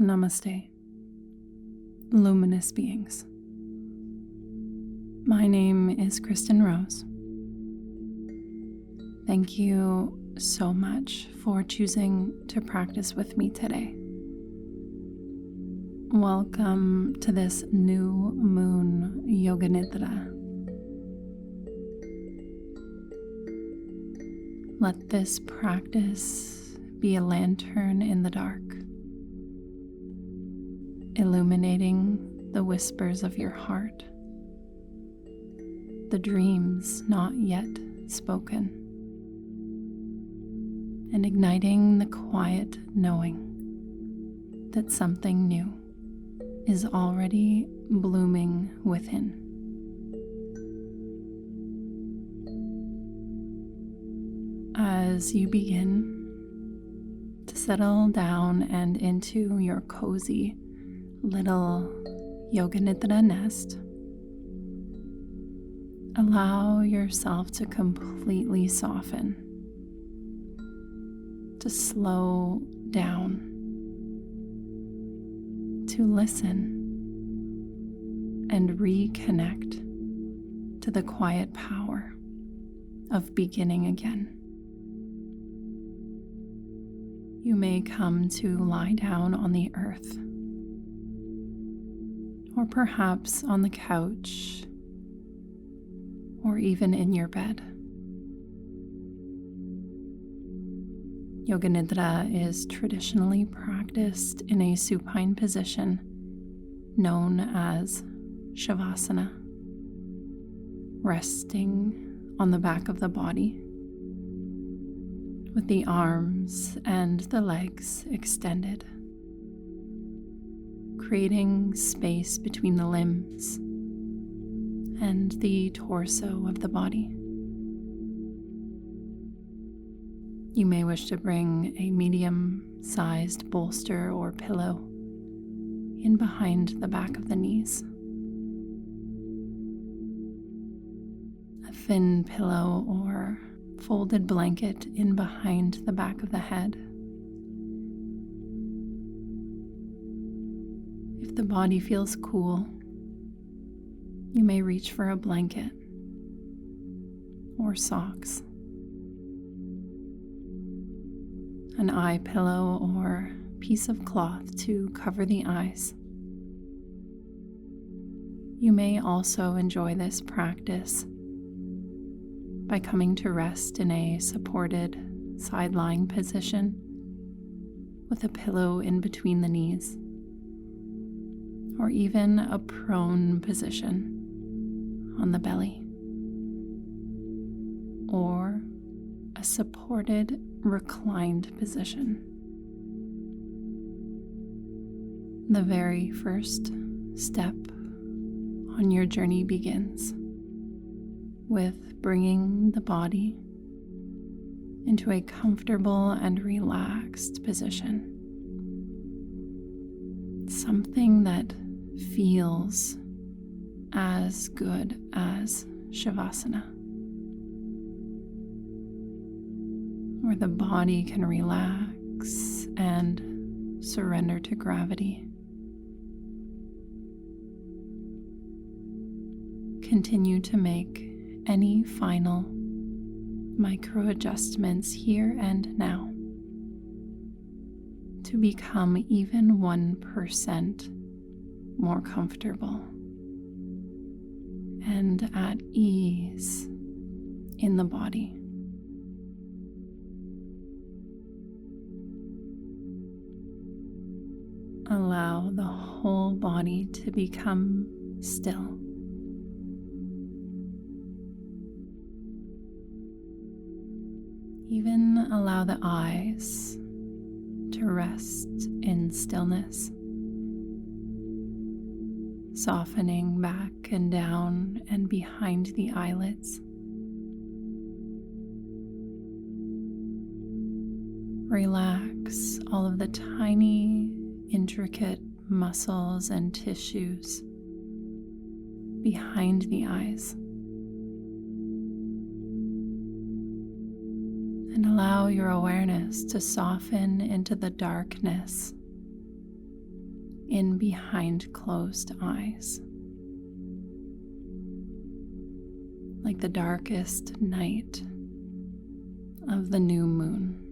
Namaste, luminous beings. My name is Kristyn Rose. Thank you so much for choosing to practice with me today. Welcome to this new Moon Yoga Nidra. Let this practice be a lantern in the dark, illuminating the whispers of your heart, the dreams not yet spoken, and igniting the quiet knowing that something new is already blooming within. As you begin to settle down and into your cozy little Yoga Nidra nest, allow yourself to completely soften, to slow down, to listen and reconnect to the quiet power of beginning again. You may come to lie down on the earth, or perhaps on the couch, or even in your bed. Yoga Nidra is traditionally practiced in a supine position known as Shavasana, resting on the back of the body, with the arms and the legs extended, creating space between the limbs and the torso of the body. You may wish to bring a medium-sized bolster or pillow in behind the back of the knees. A thin pillow or folded blanket in behind the back of the head. If the body feels cool, you may reach for a blanket or socks, an eye pillow or piece of cloth to cover the eyes. You may also enjoy this practice by coming to rest in a supported side-lying position with a pillow in between the knees, or even a prone position on the belly, or a supported reclined position. The very first step on your journey begins with bringing the body into a comfortable and relaxed position. Something that feels as good as Shavasana, where the body can relax and surrender to gravity. Continue to make any final micro adjustments here and now to become even 1% more comfortable and at ease in the body. Allow the whole body to become still. Even allow the eyes to rest in stillness, softening back and down and behind the eyelids. Relax all of the tiny, intricate muscles and tissues behind the eyes. And allow your awareness to soften into the darkness in behind closed eyes, like the darkest night of the new moon.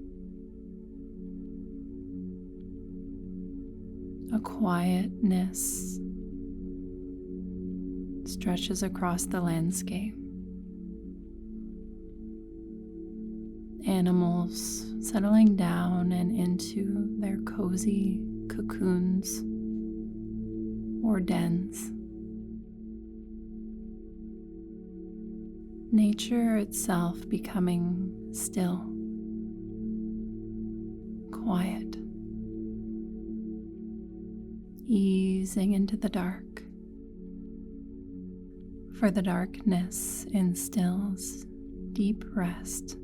A quietness stretches across the landscape. Animals settling down and into their cozy cocoons or dens. Nature itself becoming still, quiet, easing into the dark. For the darkness instills deep rest,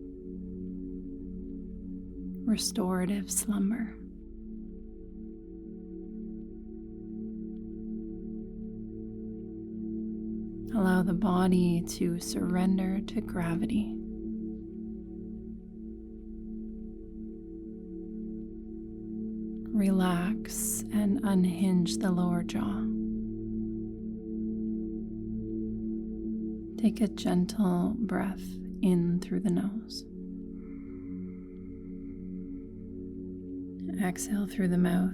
restorative slumber. Allow the body to surrender to gravity. Relax and unhinge the lower jaw. Take a gentle breath in through the nose. Exhale through the mouth,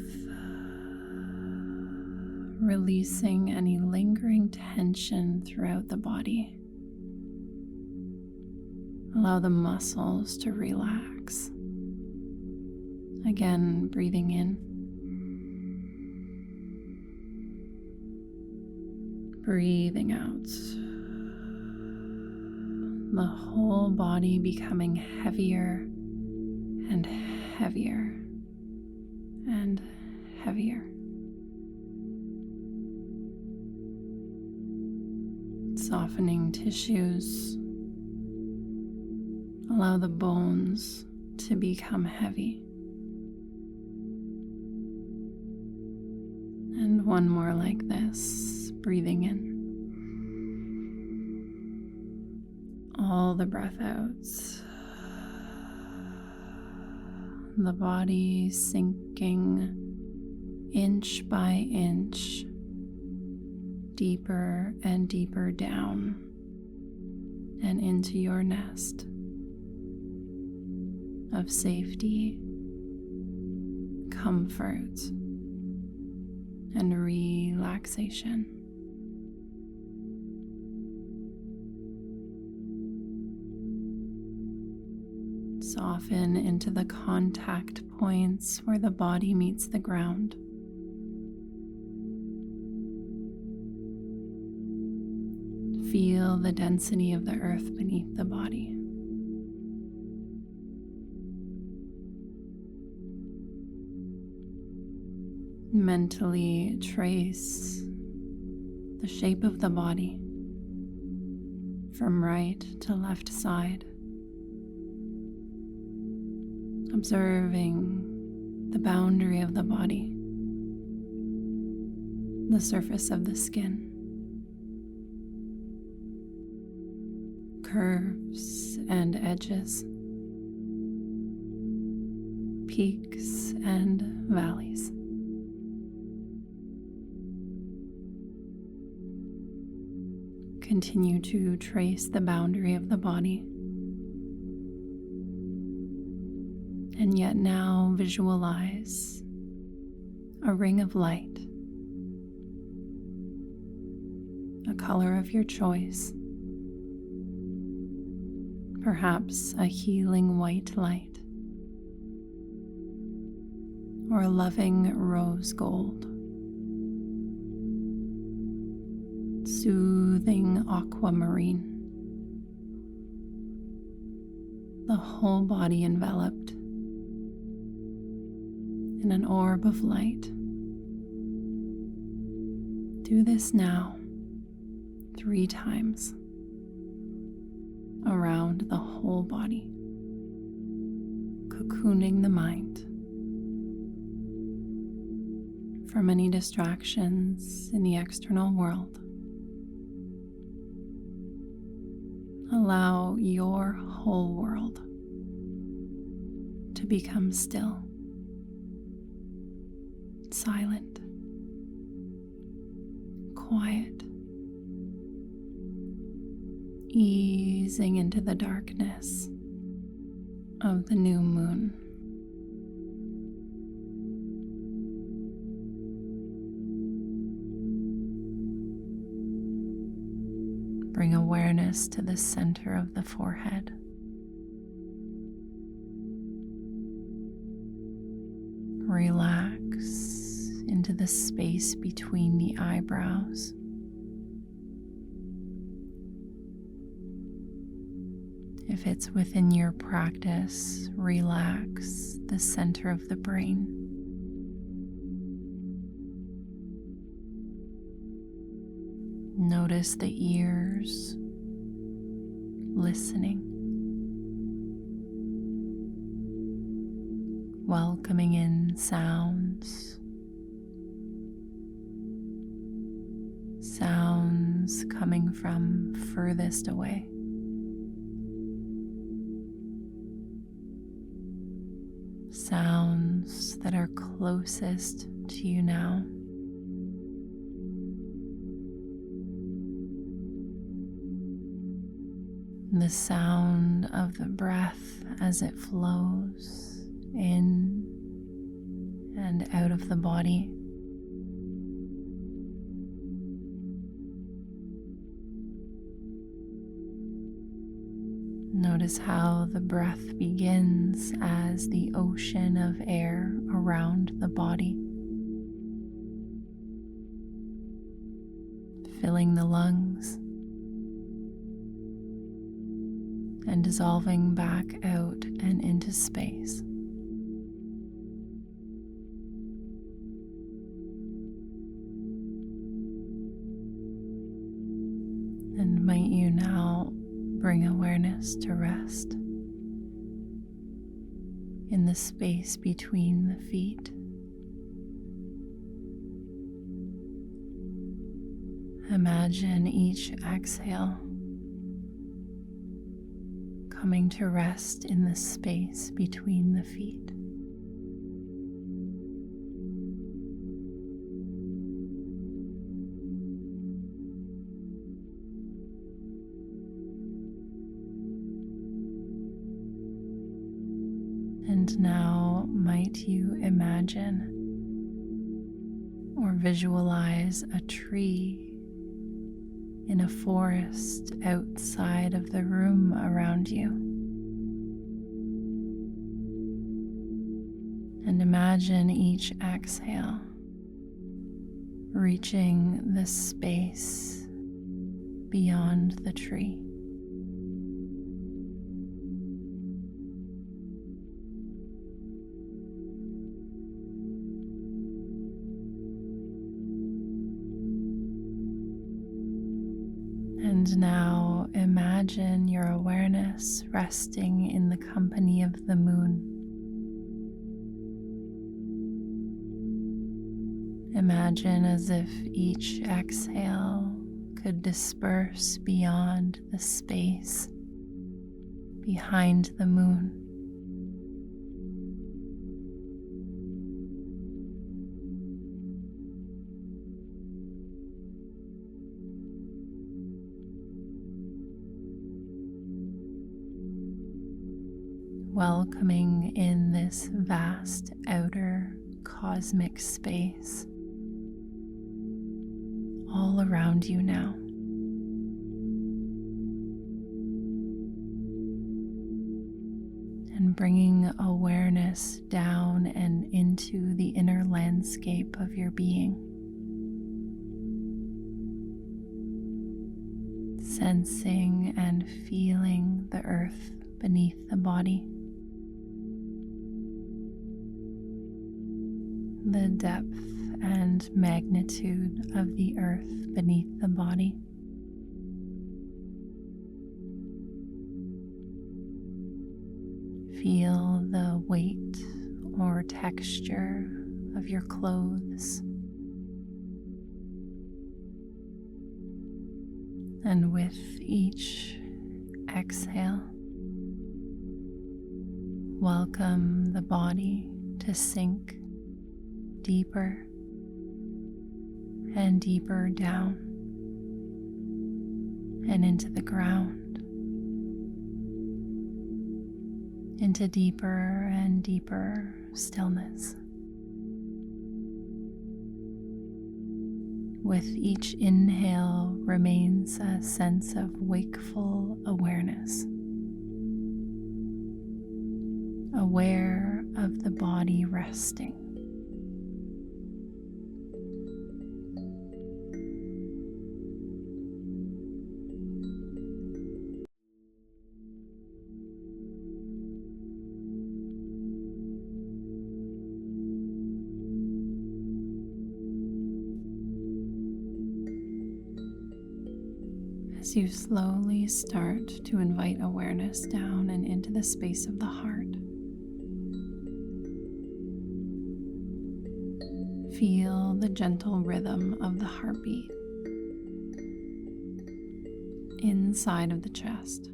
releasing any lingering tension throughout the body. Allow the muscles to relax. Again, breathing in. Breathing out. The whole body becoming heavier and heavier and heavier. Softening tissues. Allow the bones to become heavy. And one more like this, breathing in. All the breath outs. The body sinking inch by inch, deeper and deeper down and into your nest of safety, comfort, and relaxation. Soften into the contact points where the body meets the ground. Feel the density of the earth beneath the body. Mentally trace the shape of the body from right to left side, observing the boundary of the body, the surface of the skin, curves and edges, peaks and valleys. Continue to trace the boundary of the body. And yet now visualize a ring of light, a color of your choice, perhaps a healing white light, or a loving rose gold, soothing aquamarine, the whole body enveloped in an orb of light. Do this now 3 times around the whole body, cocooning the mind from any distractions in the external world. Allow your whole world to become still, silent, quiet, easing into the darkness of the new moon. Bring awareness to the center of the forehead. Relax into the space between the eyebrows. If it's within your practice, relax the center of the brain. Notice the ears, listening, welcoming in sounds coming from furthest away. Sounds that are closest to you now. The sound of the breath as it flows in and out of the body. Notice how the breath begins as the ocean of air around the body, filling the lungs and dissolving back out and into space. And might you now bring awareness to rest in the space between the feet. Imagine each exhale coming to rest in the space between the feet. And now might you imagine or visualize a tree in a forest outside of the room around you. And imagine each exhale reaching the space beyond the tree. And now imagine your awareness resting in the company of the moon. Imagine as if each exhale could disperse beyond the space behind the moon. Welcoming in this vast outer cosmic space all around you now. And bringing awareness down and into the inner landscape of your being. Sensing and feeling the earth beneath the body. The depth and magnitude of the earth beneath the body. Feel the weight or texture of your clothes. And with each exhale, welcome the body to sink deeper and deeper down and into the ground, into deeper and deeper stillness. With each inhale remains a sense of wakeful awareness, aware of the body resting. As you slowly start to invite awareness down and into the space of the heart, feel the gentle rhythm of the heartbeat inside of the chest.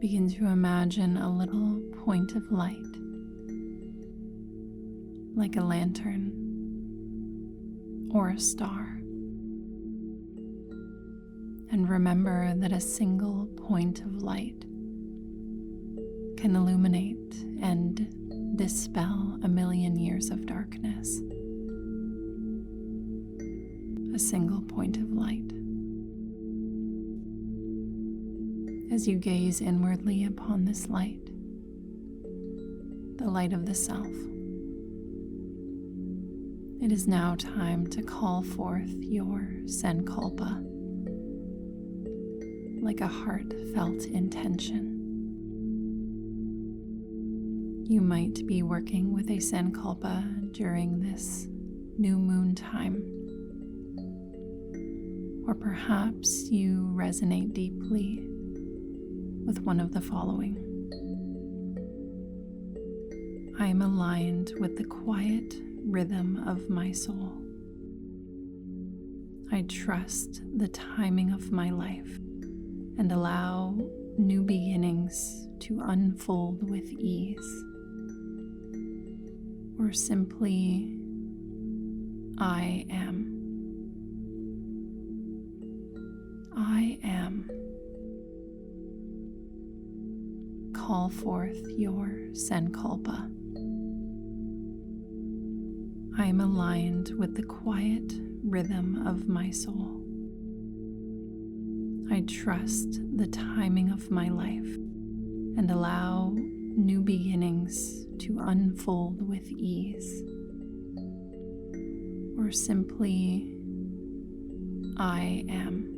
Begin to imagine a little point of light, like a lantern or a star. And remember that a single point of light can illuminate and dispel 1,000,000 years of darkness. A single point of light. As you gaze inwardly upon this light, the light of the self, it is now time to call forth your Sankalpa, like a heartfelt intention. You might be working with a Sankalpa during this new moon time, or perhaps you resonate deeply with one of the following. I am aligned with the quiet rhythm of my soul. I trust the timing of my life and allow new beginnings to unfold with ease. Or simply, I am. I am. Call forth your Sankalpa. I am aligned with the quiet rhythm of my soul. I trust the timing of my life and allow new beginnings to unfold with ease. Or simply, I am.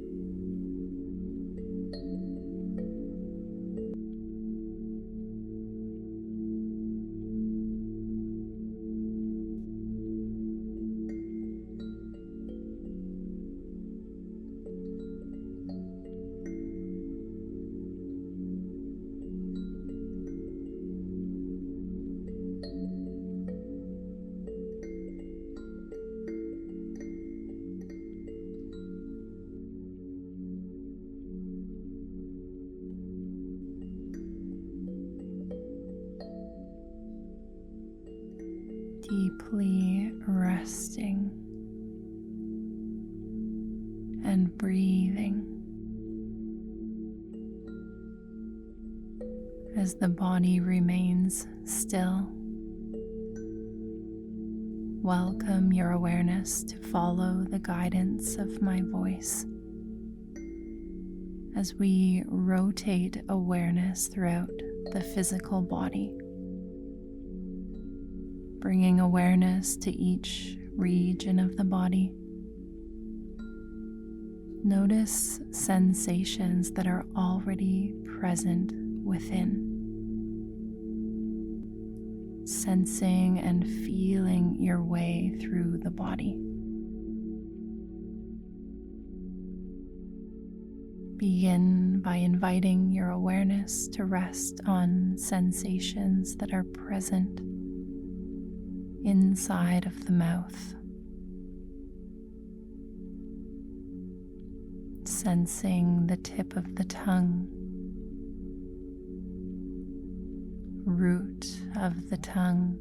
Deeply resting and breathing as the body remains still. Welcome your awareness to follow the guidance of my voice as we rotate awareness throughout the physical body, bringing awareness to each region of the body. Notice sensations that are already present within. Sensing and feeling your way through the body. Begin by inviting your awareness to rest on sensations that are present inside of the mouth. Sensing the tip of the tongue, root of the tongue,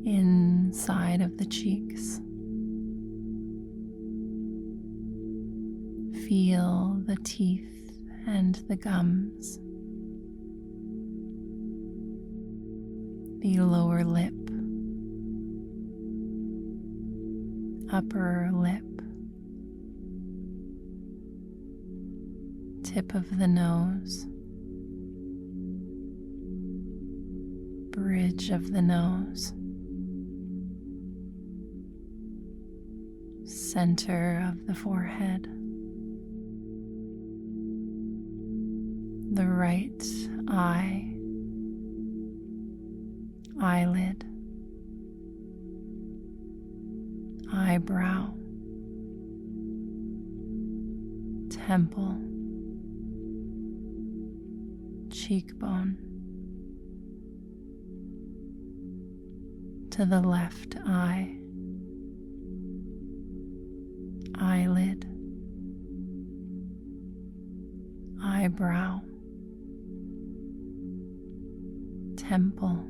inside of the cheeks. Feel the teeth and the gums, the lower lip, upper lip, tip of the nose, bridge of the nose, center of the forehead, the right eye, eyelid, eyebrow, temple, cheekbone, to the left eye, eyelid, eyebrow, temple,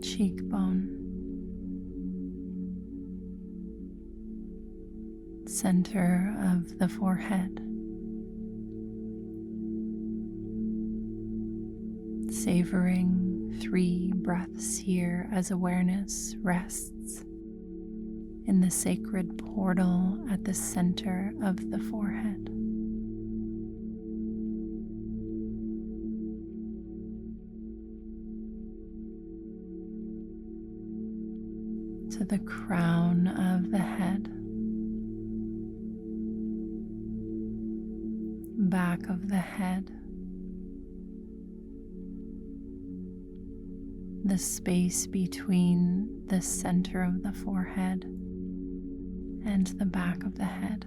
cheekbone, center of the forehead. Savoring 3 breaths here as awareness rests in the sacred portal at the center of the forehead. To the crown of the head, back of the head, the space between the center of the forehead and the back of the head.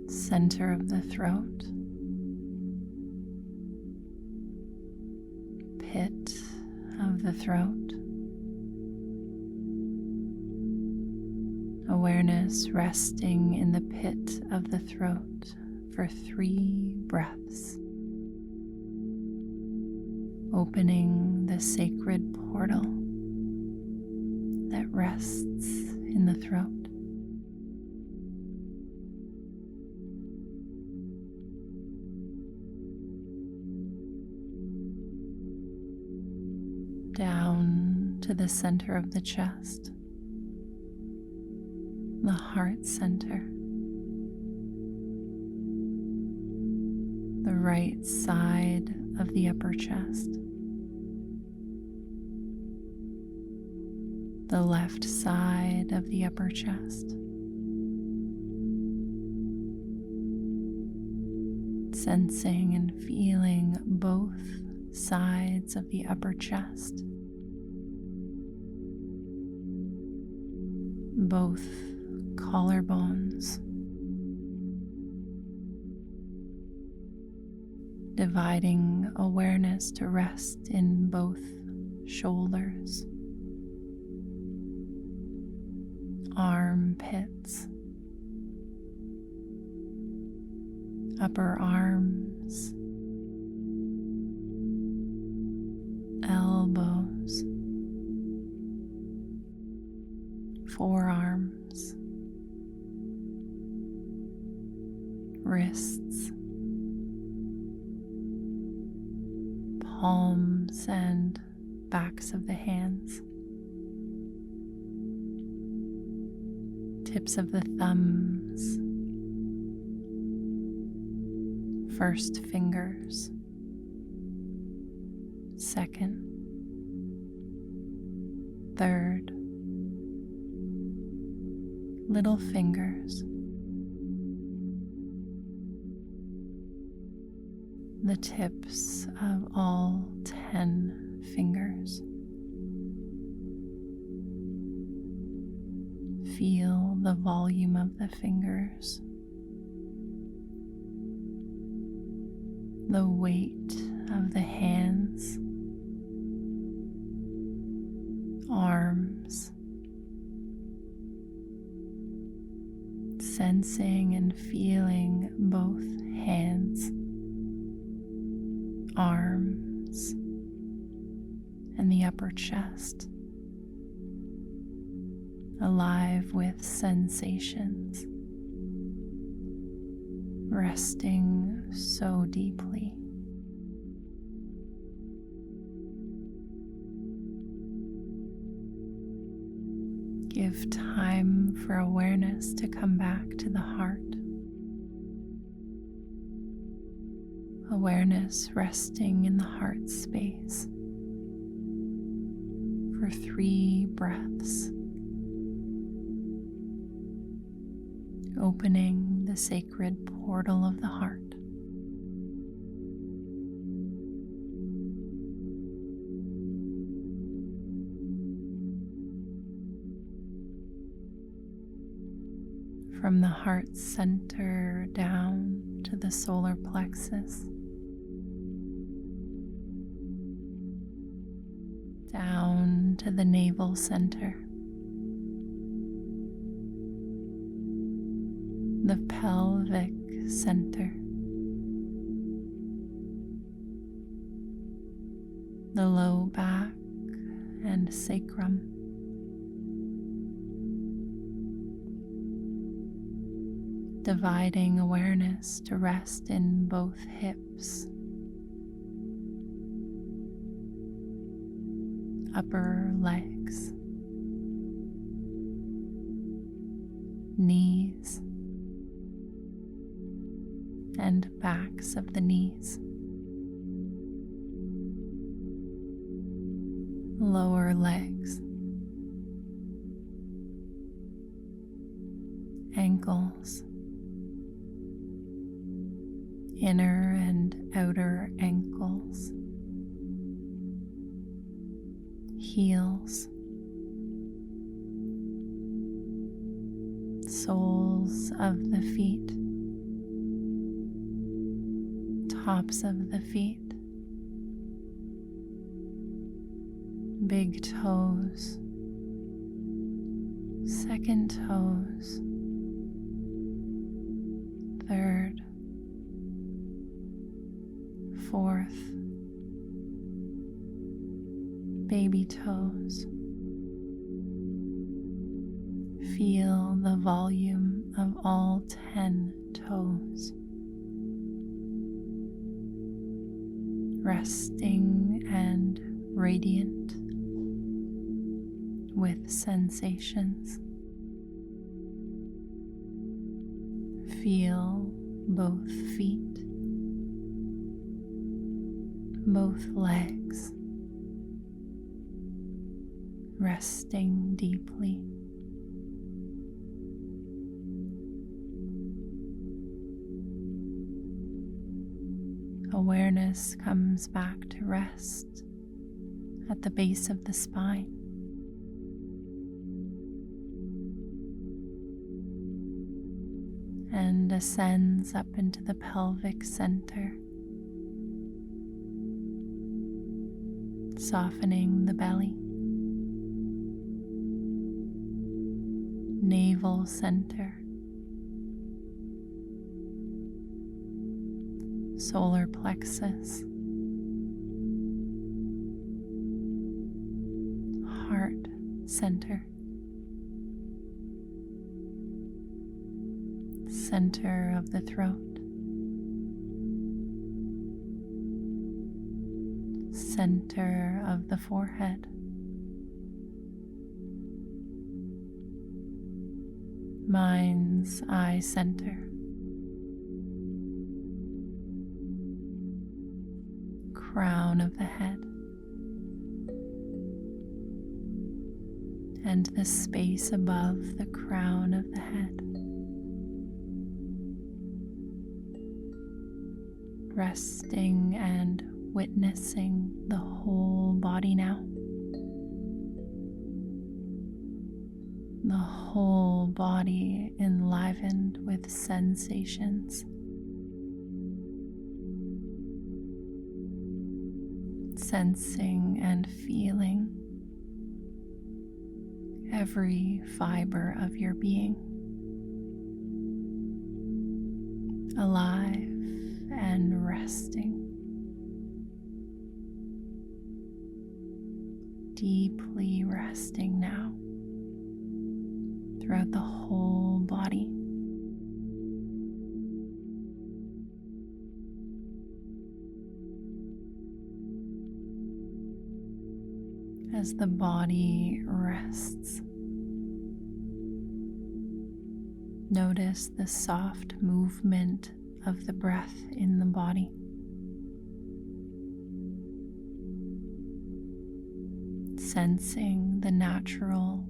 Center of the throat, pit of the throat. Awareness resting in the pit of the throat for 3 breaths. Opening the sacred portal that rests in the throat. Down to the center of the chest, the heart center, the right side of the upper chest, the left side of the upper chest, sensing and feeling both sides of the upper chest, both collarbones, dividing awareness to rest in both shoulders, armpits, upper arms, elbows, forearms, wrists, palms and backs of the hands, tips of the thumbs, first fingers, second, third, little fingers, the tips of all 10 fingers. Feel the volume of the fingers, the weight of the hands, arms, sensing and feeling both hands, arms, and the upper chest, alive with sensations, resting so deeply. Give time for awareness to come back to the heart. Awareness resting in the heart space for 3 breaths, opening the sacred portal of the heart. From the heart center down to the solar plexus, down to the navel center, the pelvic center, the low back and sacrum, dividing awareness to rest in both hips, upper legs, knees, and backs of the knees, lower legs, ankles, inner and outer ankles, heels, soles of the feet, tops of the feet, big toes, second toes, third, fourth, baby toes. Feel the volume of all 10 toes, resting and radiant with sensations. Feel both feet, both legs, resting deeply. Awareness comes back to rest at the base of the spine. And ascends up into the pelvic center, softening the belly, navel center, solar plexus, heart center, center of the throat, center of the forehead, mind's eye center, crown of the head, and the space above the crown of the head. Resting and witnessing the whole body now. The whole body enlivened with sensations. Sensing and feeling every fiber of your being. alive and resting, deeply resting now throughout the whole body. As the body rests, notice the soft movement of the breath in the body. Sensing the natural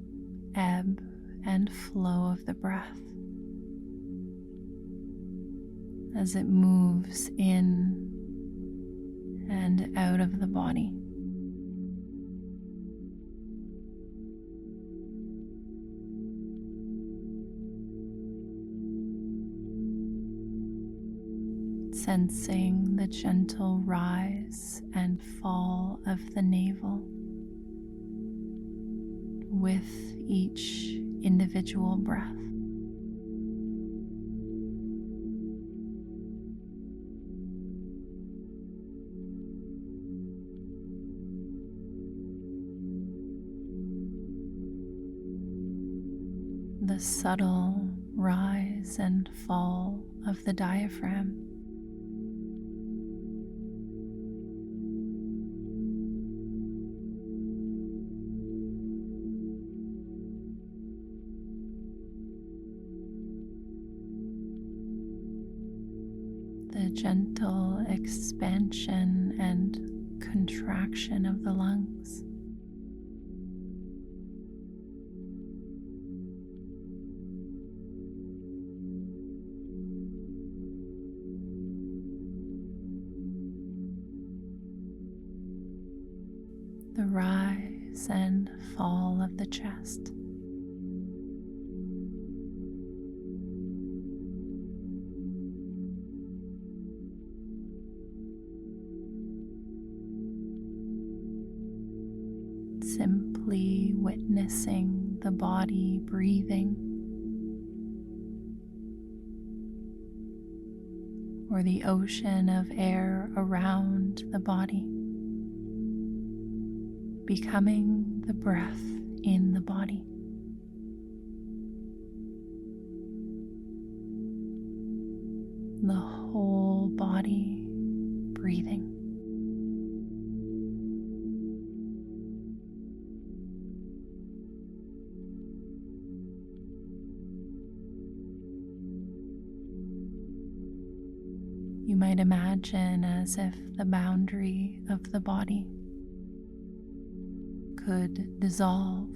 ebb and flow of the breath as it moves in and out of the body. Sensing the gentle rise and fall of the navel with each individual breath. The subtle rise and fall of the diaphragm. The gentle expansion and contraction of the lungs. The rise and fall of the chest. Simply witnessing the body breathing, or the ocean of air around the body, becoming the breath in the body. The whole body breathing. You might imagine as if the boundary of the body could dissolve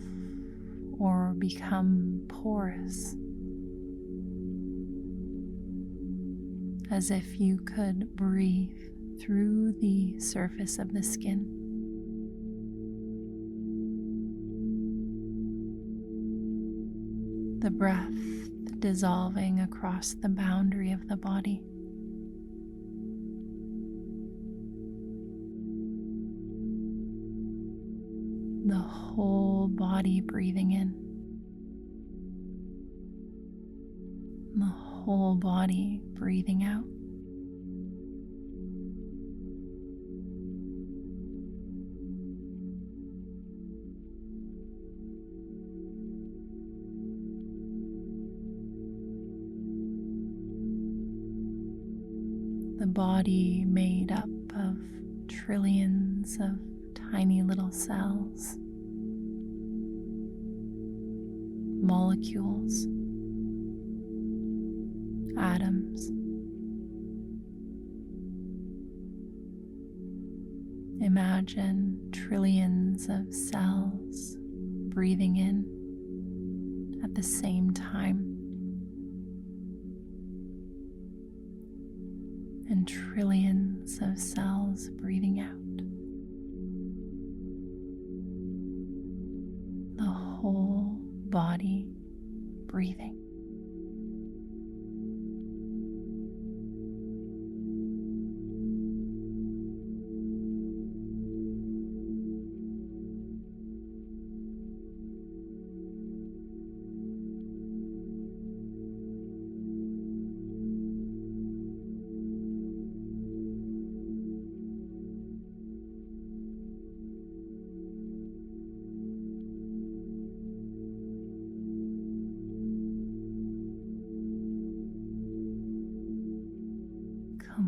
or become porous, as if you could breathe through the surface of the skin. The breath dissolving across the boundary of the body. The whole body breathing in, the whole body breathing out. The body made up of trillions of tiny little cells, molecules, atoms. Imagine trillions of cells breathing in at the same time, and trillions of cells breathing out. The whole body breathing.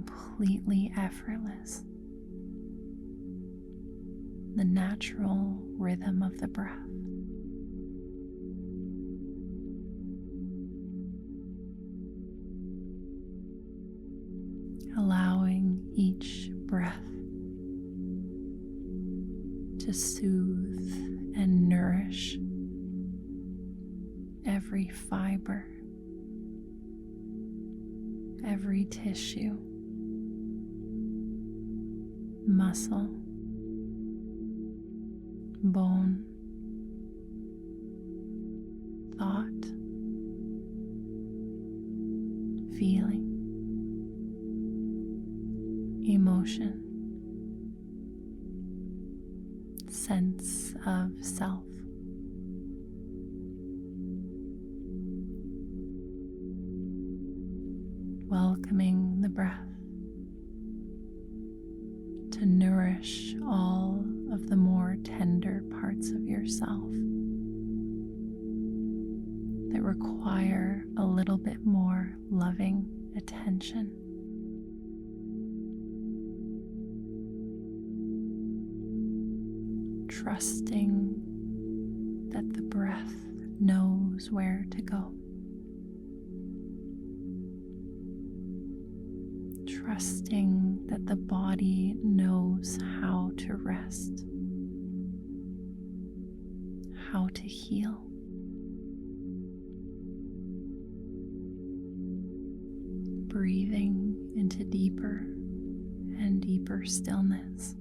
completely effortless. The natural rhythm of the breath. Allowing each breath to soothe and nourish every fiber, every tissue, muscle, bone, thought, feeling, emotion, sense of self. Welcoming the breath to nourish all of the more tender parts of yourself that require a little bit more loving attention. Trusting that the breath knows where to go. Trusting that the body knows how to rest, how to heal. Breathing into deeper and deeper stillness.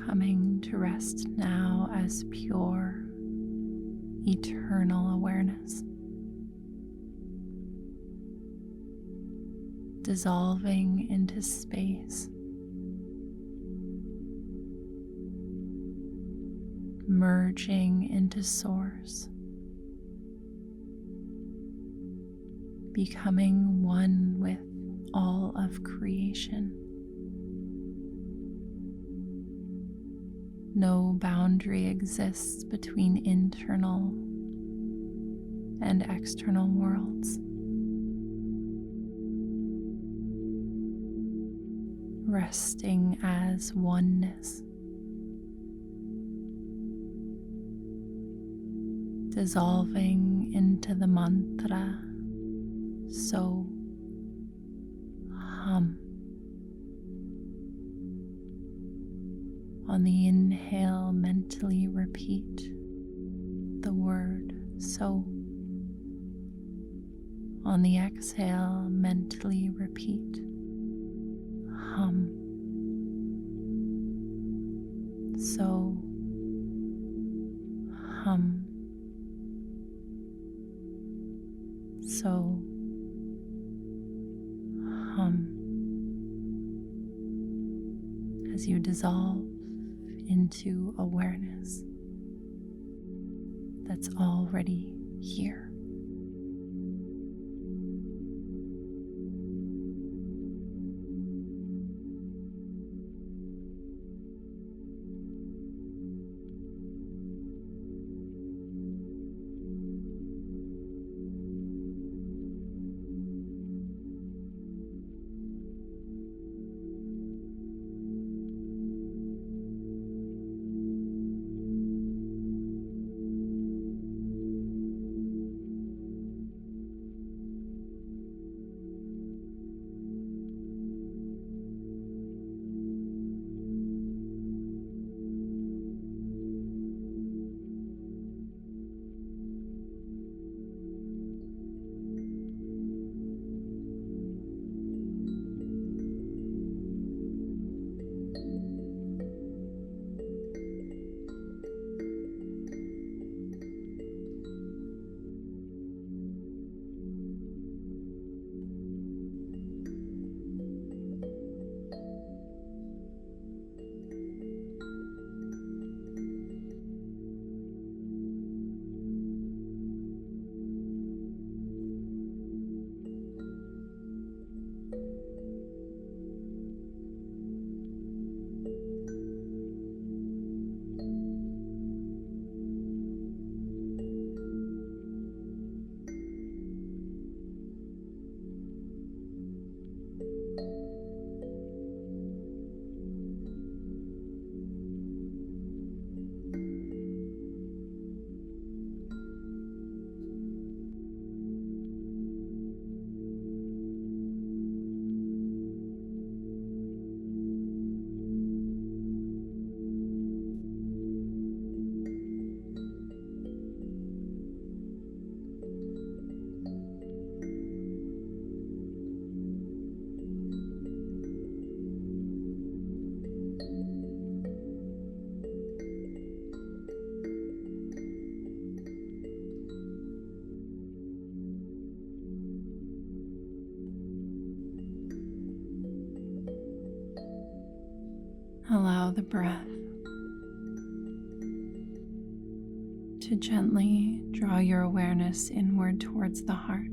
Coming to rest now as pure, eternal awareness. Dissolving into space. Merging into source. Becoming one with all of creation. No boundary exists between internal and external worlds. Resting as oneness. Dissolving into the mantra, so hum. On the inhale, mentally repeat the word so. On the exhale, mentally repeat hum. So hum. So hum. As you dissolve into awareness that's already here. Allow the breath to gently draw your awareness inward towards the heart.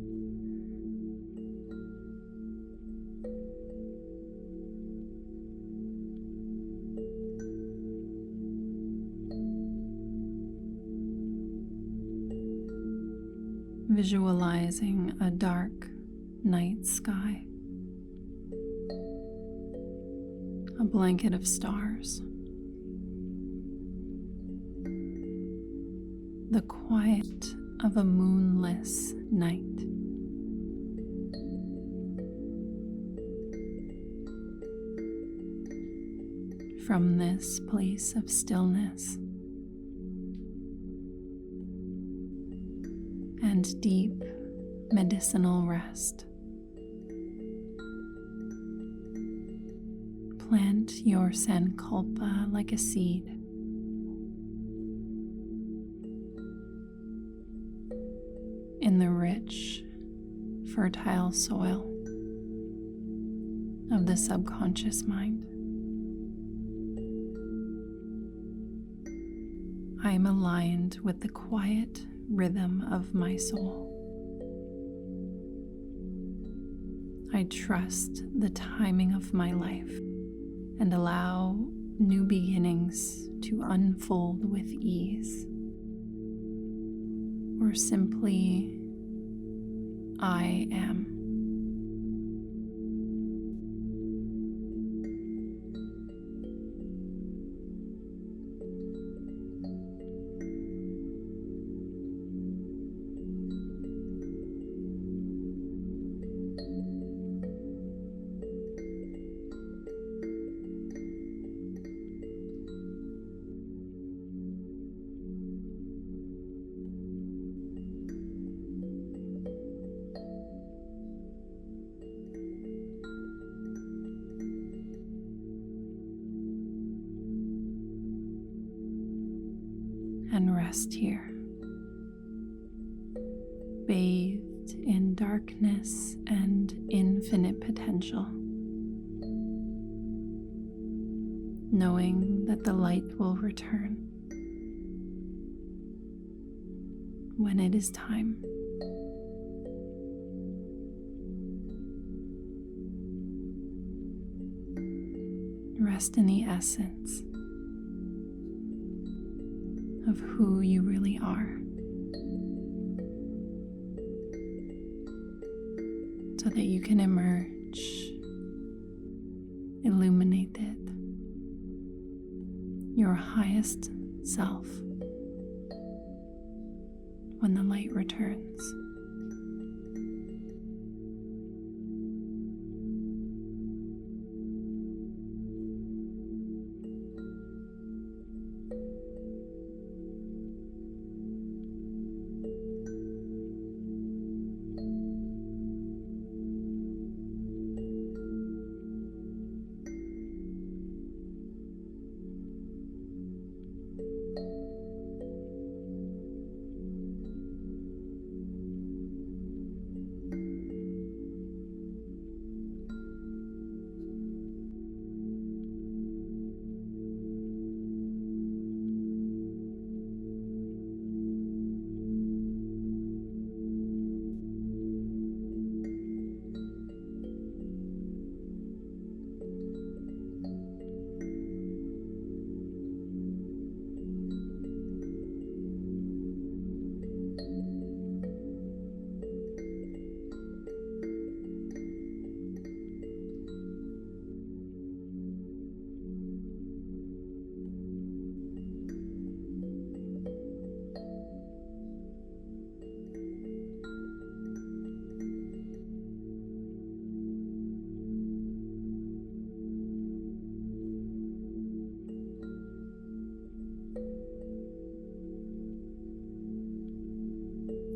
Visualizing a dark night sky, a blanket of stars, the quiet of a moonless night. From this place of stillness and deep medicinal rest, plant your Sankalpa like a seed. In the rich, fertile soil of the subconscious mind. I am aligned with the quiet rhythm of my soul. I trust the timing of my life and allow new beginnings to unfold with ease. Or simply, I am. And rest here, bathed in darkness and infinite potential, knowing that the light will return when it is time. Rest in the essence of who you really are, so that you can emerge illuminated, your highest self, when the light returns.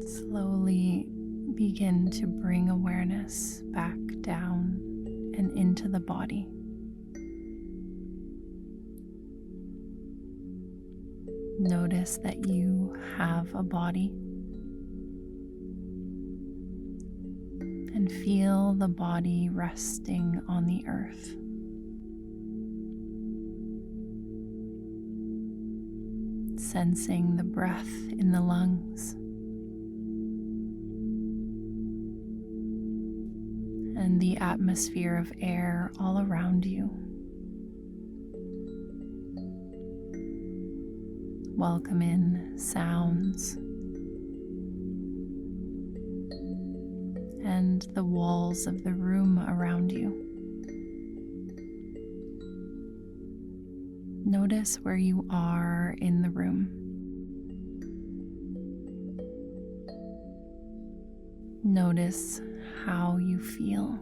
Slowly begin to bring awareness back down and into the body. Notice that you have a body and feel the body resting on the earth. sensing the breath in the lungs and the atmosphere of air all around you. Welcome in sounds and the walls of the room around you. Notice where you are in the room. Notice how you feel.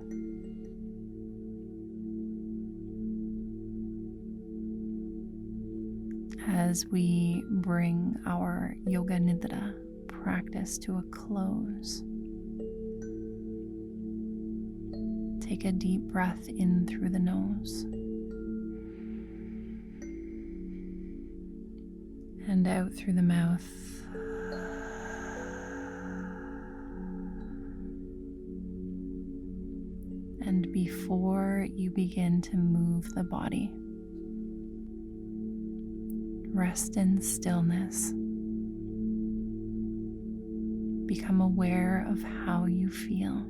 As we bring our Yoga Nidra practice to a close, take a deep breath in through the nose and out through the mouth. And before you begin to move the body, rest in stillness. Become aware of how you feel.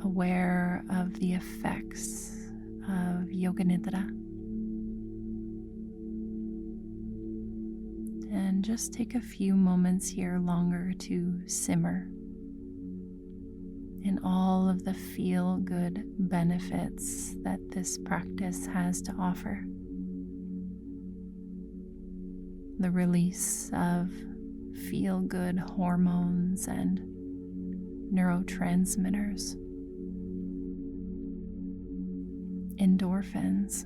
Aware of the effects of Yoga Nidra. And just take a few moments here longer to simmer in all of the feel-good benefits that this practice has to offer. The release of feel-good hormones and neurotransmitters, endorphins,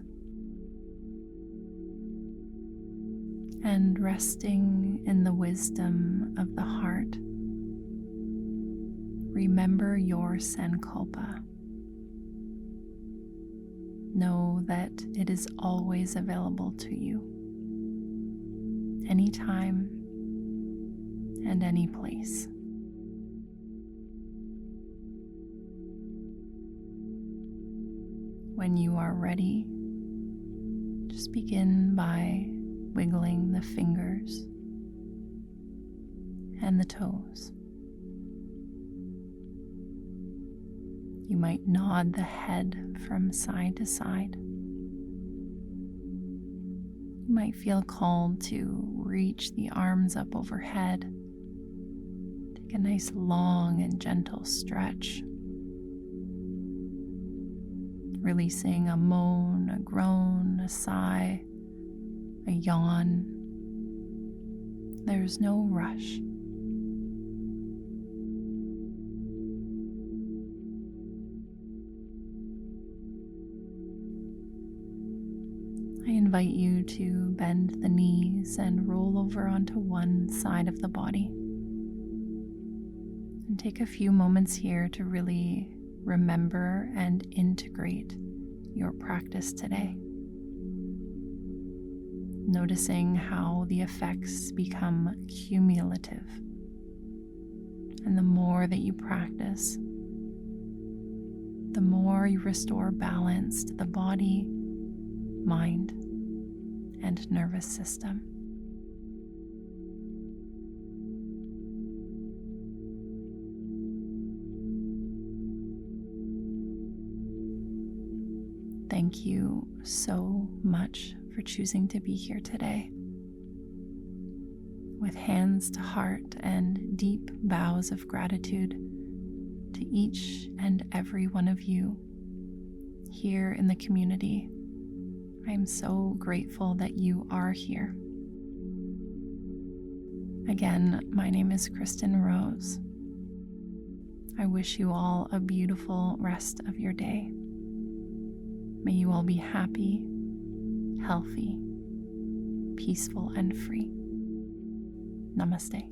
and resting in the wisdom of the heart. Remember your Sankalpa. Know that it is always available to you, anytime and any place. When you are ready, just begin by wiggling the fingers and the toes. You might nod the head from side to side. You might feel called to reach the arms up overhead. Take a nice long and gentle stretch, releasing a moan, a groan, a sigh, a yawn. There's no rush. I invite you to bend the knees and roll over onto one side of the body. And take a few moments here to really remember and integrate your practice today. Noticing how the effects become cumulative. And the more that you practice, the more you restore balance to the body, mind, and nervous system. Thank you so much for choosing to be here today. With hands to heart and deep bows of gratitude to each and every one of you here in the community. I am so grateful that you are here. Again, my name is Kristyn Rose. I wish you all a beautiful rest of your day. May you all be happy, healthy, peaceful, and free. Namaste.